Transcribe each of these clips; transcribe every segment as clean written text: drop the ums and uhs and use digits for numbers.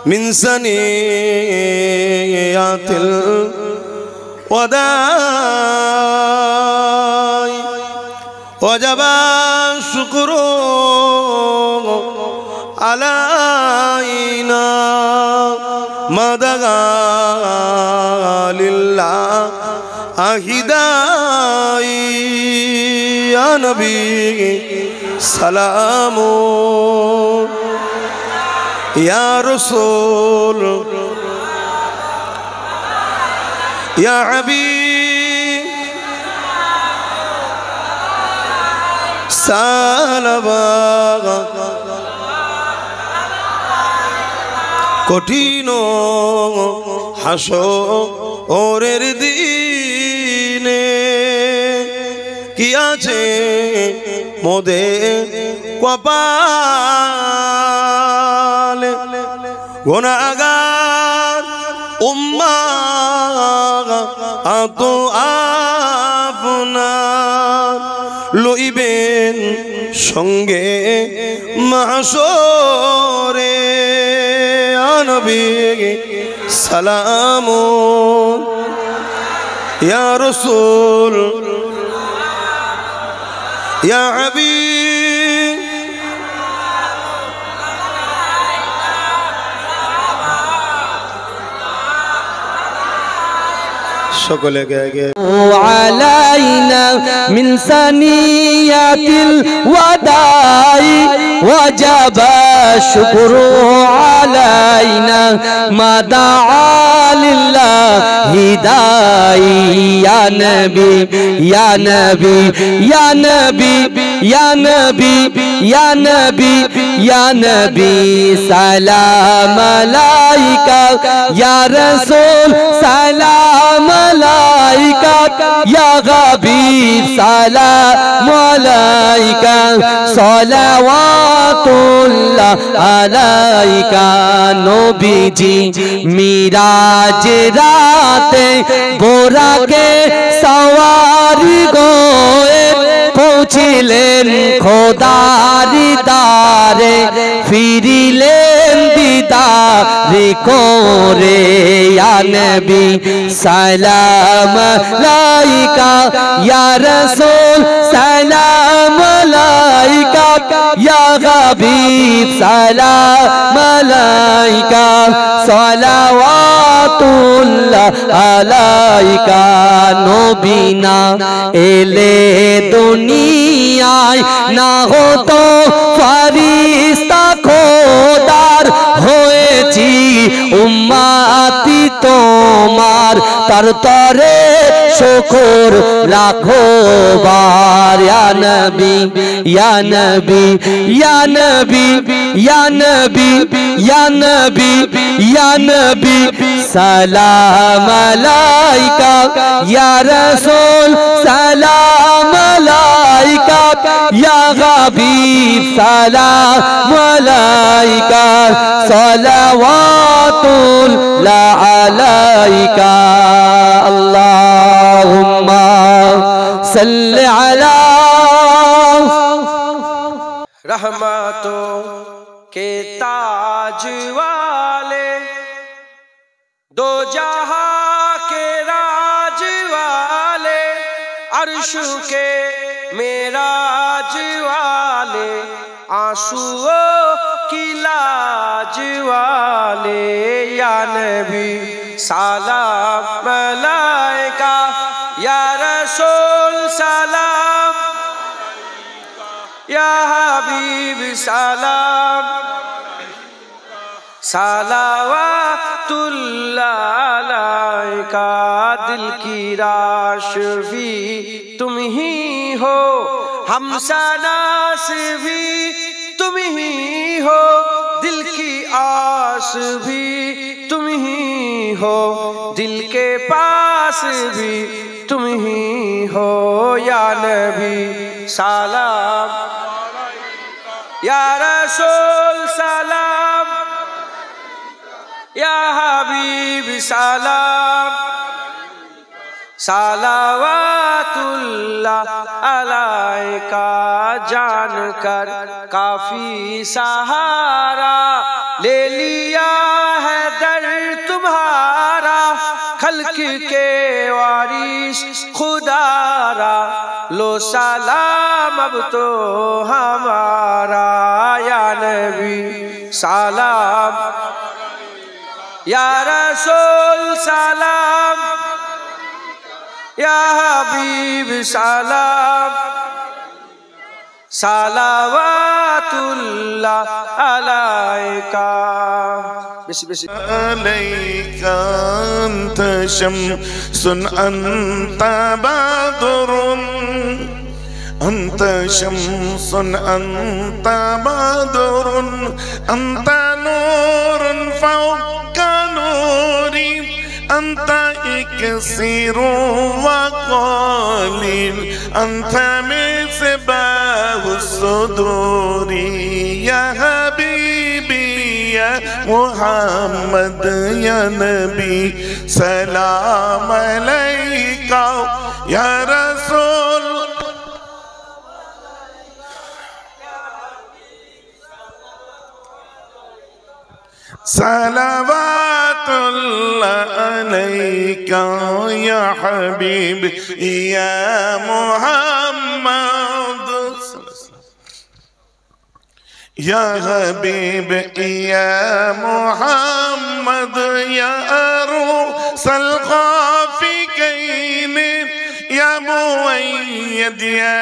من سنيات الوداع وجب الشكر علينا ما دعا لله أهداي يا نبي سلام يا رسول يا حبيب سلام কঠিন হাসরের দিনে কি আছে মোদের কপালে গুনাহগার উম্মাহ তো আপনার লইবেন সঙ্গে মাহশরে নবী সালাম ইয়া রাসূল ইয়া হাবিব সকলে গে علينا من ثنيات الوداع وجب الشكر علينا ما دعا لله داعي يا نبي يا نبي يا نبي يا نبي يا نبي يا نبي سلام عليك يا رسول سلام عليك يا حبيب سلام عليك صلوات الله عليك নবীজি মিরাজ রাতে বোরাকে সওয়ারি গোয়ে পৌঁছিলেন খোদার দারে ফিরিলেন দিদার করে ইয়া নবী সালাম আলাইকা ইয়া রাসূল সালাম আলাইকা ইয়া হাবিব সালাম আলাইকা সালাওয়াতুল্লাহ আলাইকা নবী না এলে দুনিয়ায় না হতো ফারিস্তা খোদার হয়েছি উম্মতি তোমার তার তরে শুকর লাখো বার ইয়া নবী ইয়া নবী ইয়া নবী ইয়া নবী ইয়া নবী ইয়া নবী সালাম আলাইকা ইয়া রাসূল সালাম আলাইকা ইয়া হাবিব সালাম আলাইকা সালাওয়াতুল্লাহ আলাইকা আল্লাহুম্মা সাল্লি আলা रहमतों के ताज वाले दो जहां के राज वाले अर्श के मेराज वाले आंसुओं की लाज वाले या नबी सलाम अलैका या रसूल सलाम या हबीब सलाम सलावतुल्लाह अलैका दिल की राशवी तुम ही हो हमसनास भी तुम ही हो दिल की आस भी तुम ही हो दिल के पास भी तुम ही हो या नबी सलाम या रसूल सलाम या हबीब सलाम सलावत सलावतुल्लाह अलैका जान कर काफी सहारा ले लिया है दर तुम्हारा खल्क के वारिस खुदारा लो सलाम अब तो हमारा या नबी सलाम या रसूल सलाम या हबीब सलाम सलावतुल्लाह अलैका अलैका अंत शम्सुन अंत बदरुन अंत शम्सुन अंत बदरुन अंत नूरुन फौका नूरी अंत इक्सिरु वक़ालिल अंत मिस्बाह सुदूरी या हबीबी या मुहम्मद या नबी सलाम अलैका या रसूल सलावतुल्लाह अलैका या हबीब या मुहम्मद या हबीब या मुहम्मद या अरूसल ख़ाफ़िकैन या मुअय्यद या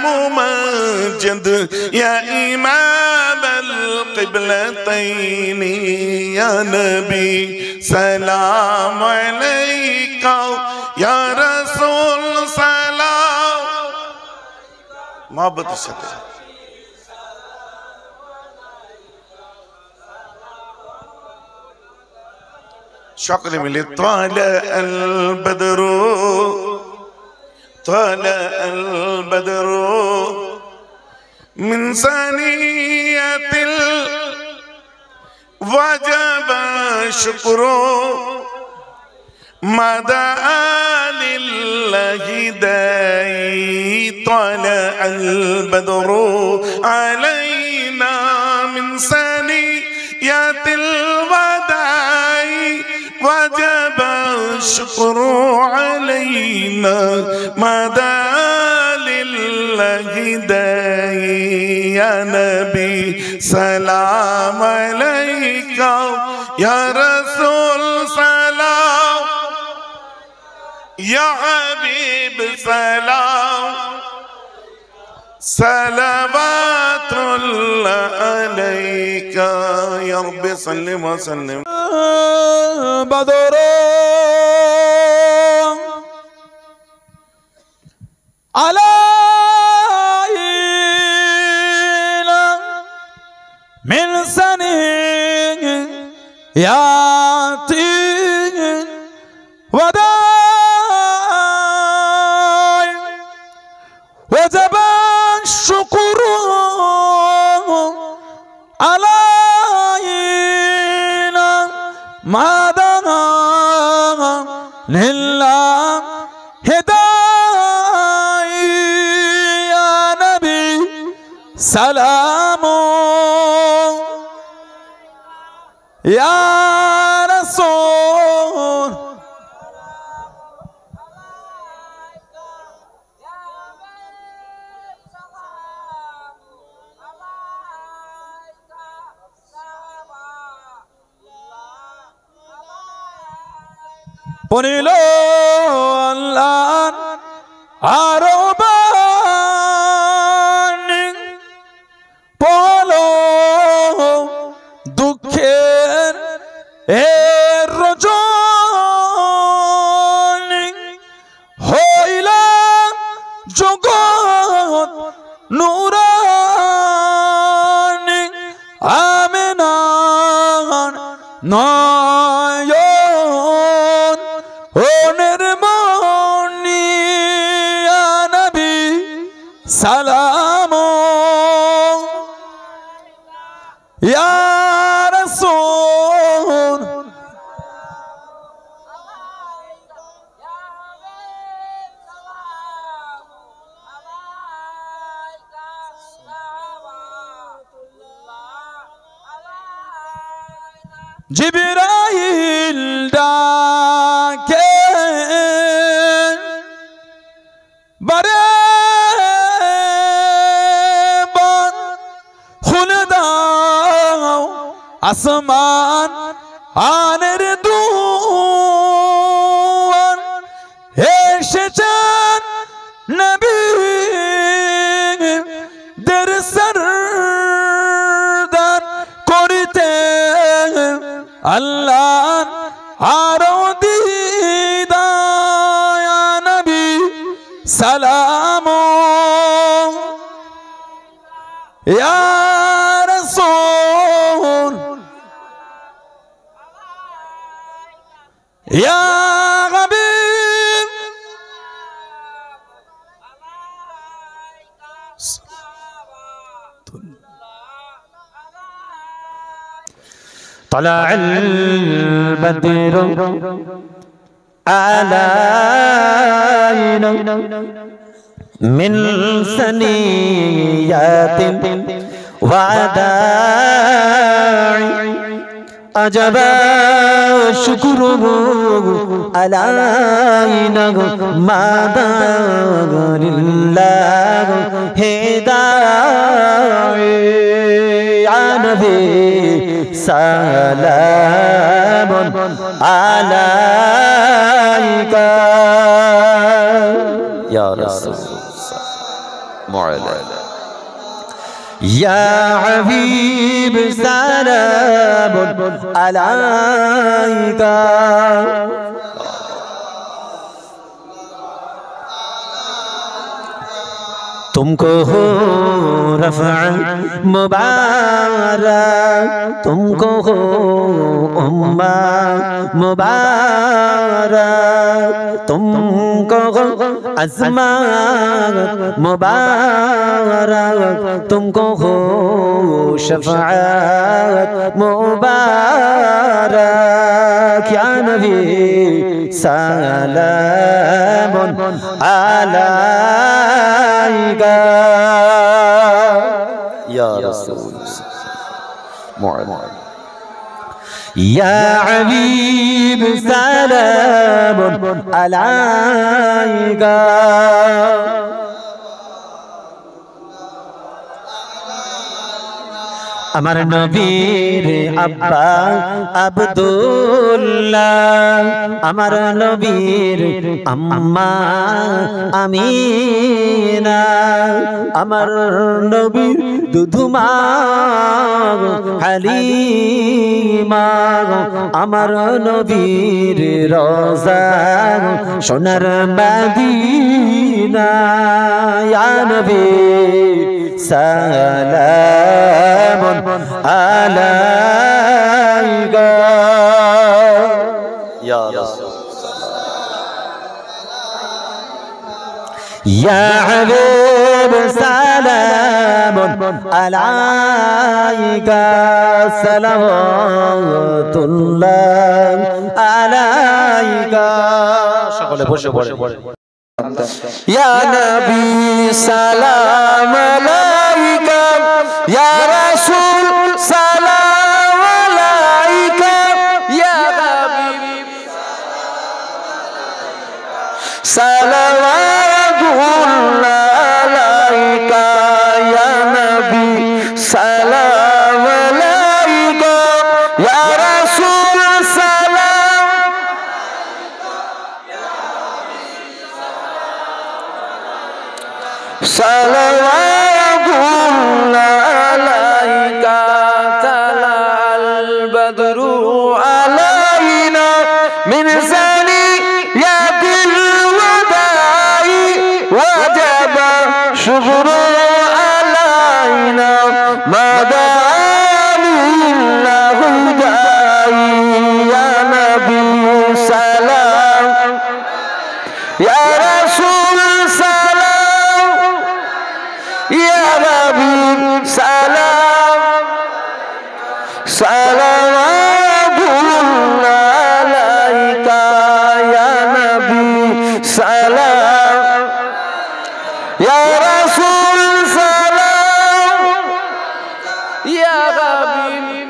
मुमज्जद या इमाम अल-क़िबलतैन या नबी सलाम अलैका या रसूल सलाम मोहब्बत से शक्ल मिले त्वाला अल-बदरू त्वाला अल-बदरू मिन सनियतिल वजब शुक्रो मदा लिल्लाहि दाई त्वाला अल-बदरू अलैना मिन सनियतिल वदाई वजब शुक्रो अलैना मदा लिल्लाहि दाई या नबी सलाम अलैका या रसूल सलाम या हबीब सलाम सलावतुल्लाह अलैका या रब्बी सल्लि व सल्लिम बदरो अलैना मिन सनियाति वदाई वजब शुक्र अलैना मादा लिल्लाहि दाई या नबी सलामो या रसूल পড়িল আল্লাহর আরবান পড়লো দুঃখের এ রজনী হইল জগৎ নুরানী আমিনার নয়ন ও নির্মণি ইয়া নবী সালাম ইয়া রাসূল জিবরাইল ডাকে বারে বান খুলে দাও আসমান আনের দুয়ার এসেছেন নবী দের সরদার করিতে আল্লাহ আরো দিদায়া নবী সালাম ইয়া রাসূল ইয়া হাবিব طلع البدر علينا من ثنيات وداع أجب شكره علينا ما دار الله هداية يا نبي سلام عليك يا رسول الله يا حبيب سلام عليك तुमको हो रफ़ा मुबारक तुमको हो उम्मा मुबारक तुमको हो अज़मा मुबारक तुमको हो शफ़ाअत मुबारक या नबी सलामुन अलैका या रसूल या हबीब सलामुन अलैका আমার নবীর আব্বা আব্দুল্লাহ আমার নবীর আম্মা আমিনা আমার নবীর দুধুমা হালিমা আমার নবীর রোজা সোনার মদিনা ইয়া নবী সালাম আলাইকা ইয়া রাসূল ইয়া হাবিব সালাম আলাইকা সালাওয়াতুল্লাহ আলাইকা সকলে বসে পড়ে ইয়া নবী সালাম আলাইকা ইয়া রাসূল সালাম আলাইকা ইয়া হাবিব সালাওয়াতুল্লাহ আলাইকা ইয়া নবী সালাম আলাইকা ইয়া রাসূল সালাম সালাওয়াতুল্লাহ আলাইকা তালাল বদরু আলাইনা মিন সানিয়াতিল ওয়াদাই ওয়াজাবা শুকরু আলাইনা মাদালিল্লাহু দাই ইয়া নবী সালাম ইয়া রাসূল সালাম ইয়া হাবিব সালাম সালাওয়াতুল্লাহ আলাইকা ইয়া নবী সালাম ইয়া রাসূল সালাম ইয়া হাবিব